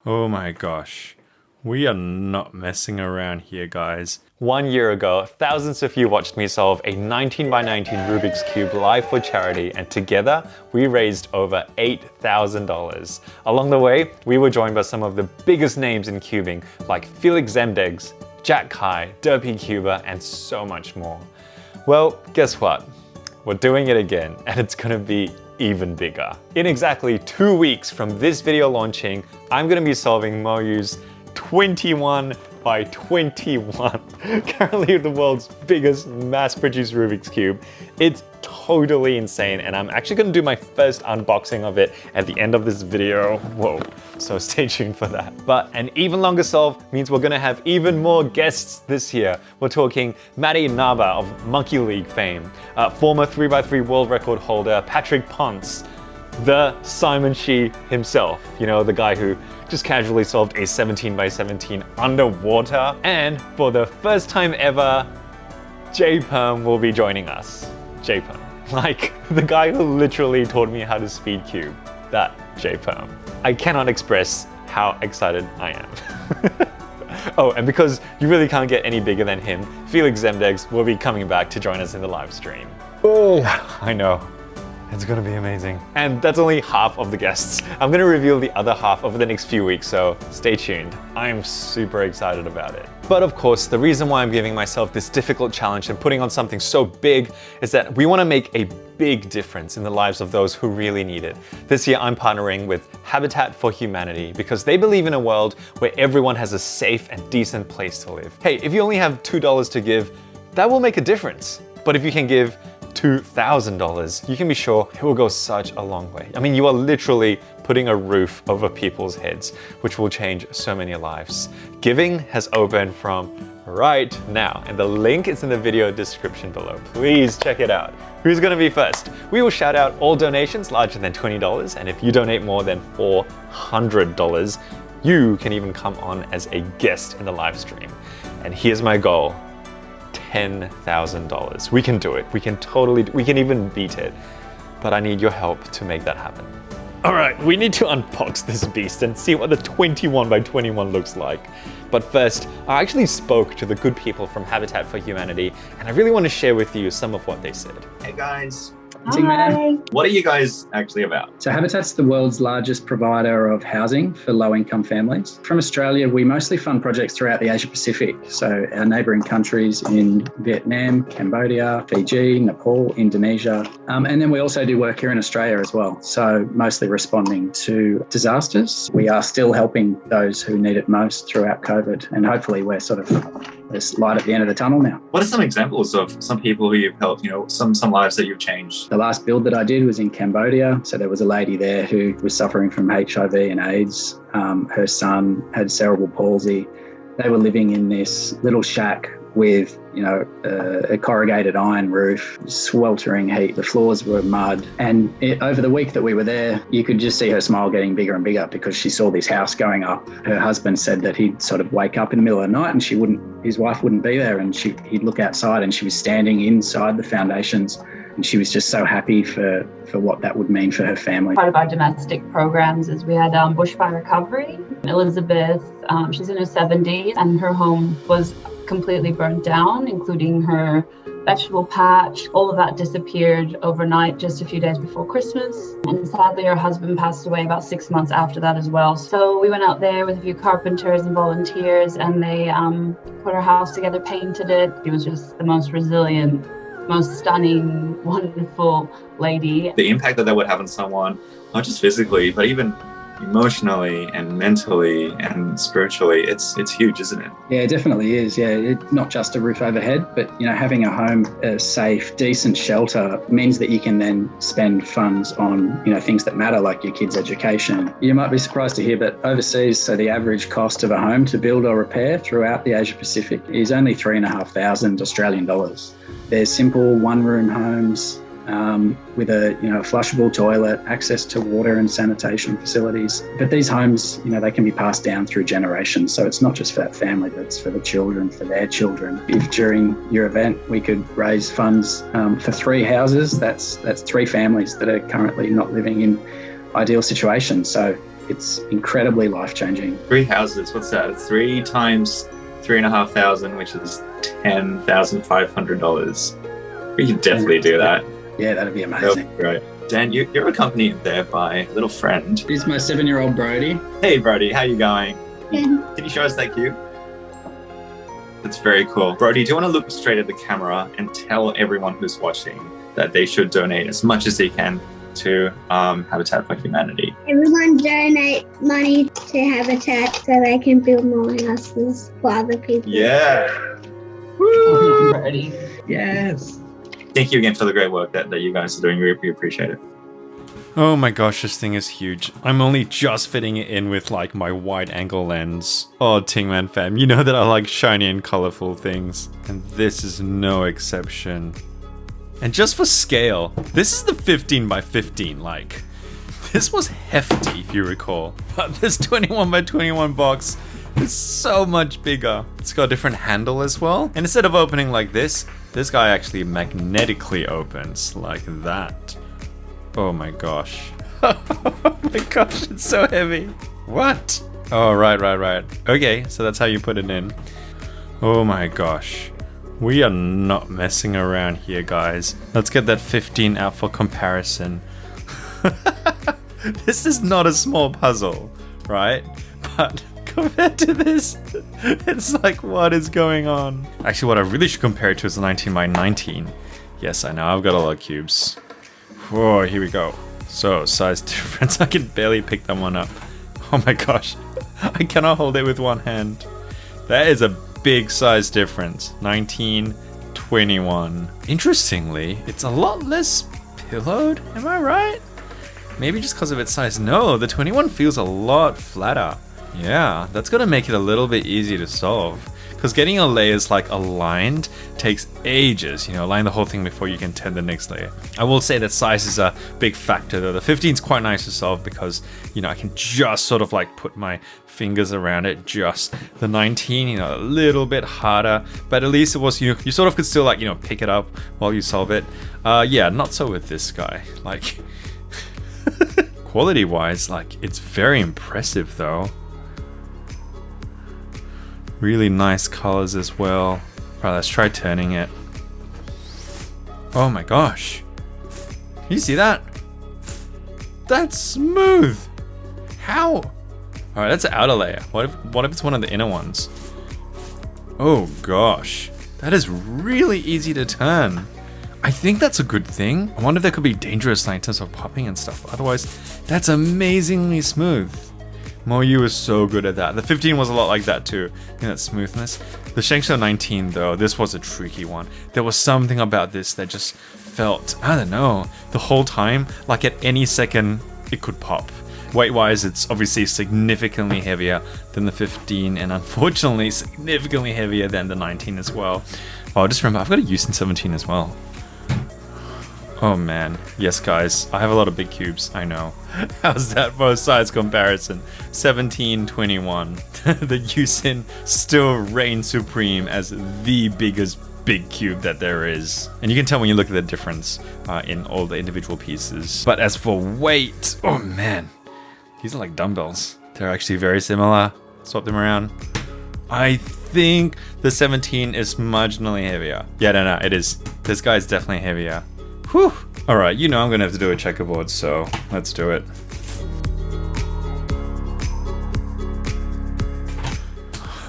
Oh my gosh. We are not messing around here, guys. 1 year ago, thousands of you watched me solve a 19 by 19 Rubik's Cube live for charity, and together we raised over $8,000. Along the way, we were joined by some of the biggest names in cubing, like Feliks Zemdegs, Jack Kai, Derpy Cuber, and so much more. Well, guess what? We're doing it again, and it's gonna be even bigger. In exactly 2 weeks from this video launching, I'm gonna be solving Moyu's 21 by 21, currently the world's biggest mass-produced Rubik's Cube. It's totally insane, and I'm actually gonna do my first unboxing of it at the end of this video. Whoa, so stay tuned for that. But an even longer solve means we're gonna have even more guests this year. We're talking MATTY INABA of Monkey League fame, former 3x3 world record holder Patrick PONCE, the Simon Shi himself, you know, the guy who just casually solved a 17 by 17 underwater. And for the first time ever, J-Perm will be joining us. J-Perm, like the guy who literally taught me how to speed cube, that J-Perm. I cannot express how excited I am. Oh, and because you really can't get any bigger than him, Feliks Zemdegs will be coming back to join us in the live stream. Oh, I know. It's gonna be amazing. And that's only half of the guests. I'm gonna reveal the other half over the next few weeks, so stay tuned. I'm super excited about it. But of course, the reason why I'm giving myself this difficult challenge and putting on something so big is that we wanna make a big difference in the lives of those who really need it. This year, I'm partnering with Habitat for Humanity because they believe in a world where everyone has a safe and decent place to live. Hey, if you only have $2 to give, that will make a difference. But if you can give $2,000, you can be sure it will go such a long way. I mean, you are literally putting a roof over people's heads, which will change so many lives. Giving has opened from right now, and the link is in the video description below. Please check it out. Who's gonna be first? We will shout out all donations larger than $20, and if you donate more than $400, you can even come on as a guest in the live stream. And here's my goal. $10,000. We can do it. We can even beat it. But I need your help to make that happen. All right, we need to unbox this beast and see what the 21 by 21 looks like. But first, I actually spoke to the good people from Habitat for Humanity, and I really want to share with you some of what they said. Hey guys. Hi. What are you guys actually about? So Habitat's the world's largest provider of housing for low-income families. From Australia, we mostly fund projects throughout the Asia Pacific. So our neighbouring countries in Vietnam, Cambodia, Fiji, Nepal, Indonesia. And then we also do work here in Australia as well. So mostly responding to disasters. We are still helping those who need it most throughout COVID. And hopefully there's light at the end of the tunnel now. What are some examples of some people who you've helped, you know, some lives that you've changed? The last build that I did was in Cambodia. So there was a lady there who was suffering from HIV and AIDS. Her son had cerebral palsy. They were living in this little shack with, you know, a corrugated iron roof, sweltering heat. The floors were mud. And over the week that we were there, you could just see her smile getting bigger and bigger because she saw this house going up. Her husband said that he'd sort of wake up in the middle of the night and his wife wouldn't be there, and he'd look outside and she was standing inside the foundations. And she was just so happy for what that would mean for her family. Part of our domestic programs is we had bushfire recovery. Elizabeth, she's in her 70s, and her home was completely burnt down, including her vegetable patch. All of that disappeared overnight just a few days before Christmas. And sadly, her husband passed away about 6 months after that as well. So we went out there with a few carpenters and volunteers, and they put her house together, painted it. She was just the most resilient, most stunning, wonderful lady. The impact that would have on someone, not just physically, but even emotionally and mentally and spiritually, it's huge, isn't it? Yeah, it definitely is. Yeah, not just a roof overhead, but, you know, having a home, a safe, decent shelter means that you can then spend funds on, you know, things that matter, like your kids' education. You might be surprised to hear, but overseas, so the average cost of a home to build or repair throughout the Asia Pacific is only $3,500 Australian dollars. There's simple one-room homes with a flushable toilet, access to water and sanitation facilities. But these homes, you know, they can be passed down through generations. So it's not just for that family, but it's for the children, for their children. If during your event we could raise funds for 3 houses, that's 3 families that are currently not living in ideal situations. So it's incredibly life-changing. 3 houses, what's that? 3 times 3,500, which is $10,500. We can definitely do that. Yeah, that'd be amazing. Right. Dan, you're accompanied there by a little friend. He's my 7-year-old Brody. Hey, Brody, how you going? Good. Can you show us that cube? That's very cool. Brody, do you want to look straight at the camera and tell everyone who's watching that they should donate as much as they can to Habitat for Humanity? Everyone donate money to Habitat so they can build more houses for other people. Yeah. I'm ready. Yes. Thank you again for the great work that you guys are doing. We appreciate it. Oh my gosh, this thing is huge. I'm only just fitting it in with like my wide angle lens. Oh, Tingman fam, you know that I like shiny and colorful things. And this is no exception. And just for scale, this is the 15 by 15, like. This was hefty, if you recall. But this 21 by 21 box is so much bigger. It's got a different handle as well. And instead of opening like this guy actually magnetically opens like that. Oh my gosh. Oh my gosh, it's so heavy. What? Oh, right. Okay, so that's how you put it in. Oh my gosh. We are not messing around here, guys. Let's get that 15 out for comparison. This is not a small puzzle, right? But compared to this, it's like, what is going on? Actually, what I really should compare it to is a 19 by 19. Yes, I know, I've got a lot of cubes. Whoa, here we go. So, size difference. I can barely pick that one up. Oh my gosh. I cannot hold it with one hand. That is a big size difference. 19, 21. Interestingly, it's a lot less pillowed. Am I right? Maybe just because of its size. No, the 21 feels a lot flatter. Yeah, that's gonna make it a little bit easier to solve. Because getting your layers like aligned takes ages, you know, align the whole thing before you can turn the next layer. I will say that size is a big factor though. The 15 is quite nice to solve because, you know, I can just sort of like put my fingers around it. Just the 19, you know, a little bit harder, but at least it was, you sort of could still like, you know, pick it up while you solve it. Yeah, not so with this guy. Like, quality wise, like, it's very impressive though. Really nice colors as well. Right, let's try turning it. Oh my gosh. Can you see that? That's smooth. How? Alright, that's an outer layer. What if it's one of the inner ones? Oh gosh. That is really easy to turn. I think that's a good thing. I wonder if there could be dangerous in terms of popping and stuff. Otherwise, that's amazingly smooth. Moyu is so good at that. The 15 was a lot like that too, in that smoothness. The Shengshou 19 though, this was a tricky one. There was something about this that just felt, I don't know, the whole time, like at any second it could pop. Weight-wise, it's obviously significantly heavier than the 15 and unfortunately significantly heavier than the 19 as well. Oh, just remember, I've got a Usin 17 as well. Oh man, yes guys, I have a lot of big cubes, I know. How's that both sides comparison? 17, 21. The Usin still reigns supreme as the biggest big cube that there is. And you can tell when you look at the difference in all the individual pieces. But as for weight, oh man, these are like dumbbells. They're actually very similar. Swap them around. I think the 17 is marginally heavier. Yeah, no, it is. This guy's definitely heavier. Whew. Alright, you know I'm gonna have to do a checkerboard, so let's do it.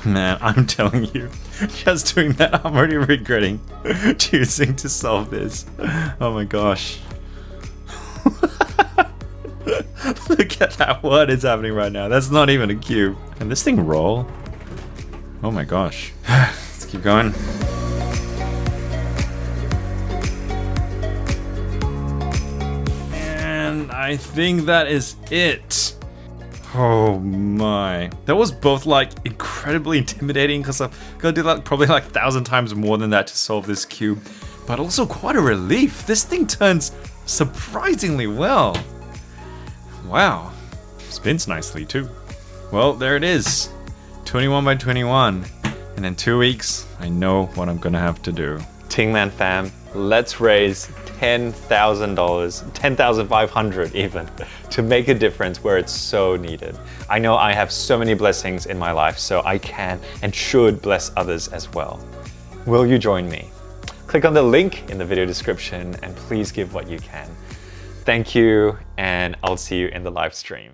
Man, I'm telling you, just doing that, I'm already regretting choosing to solve this. Oh my gosh. Look at that, what is happening right now? That's not even a cube. Can this thing roll? Oh my gosh. Let's keep going. I think that is it. Oh my. That was both like incredibly intimidating because I've got to do that probably like 1,000 times more than that to solve this cube. But also quite a relief. This thing turns surprisingly well. Wow. Spins nicely too. Well, there it is. 21 by 21. And in 2 weeks, I know what I'm gonna have to do. Tingman fam, let's raise $10,000, $10,500 even, to make a difference where it's so needed. I know I have so many blessings in my life, so I can and should bless others as well. Will you join me? Click on the link in the video description and please give what you can. Thank you, and I'll see you in the live stream.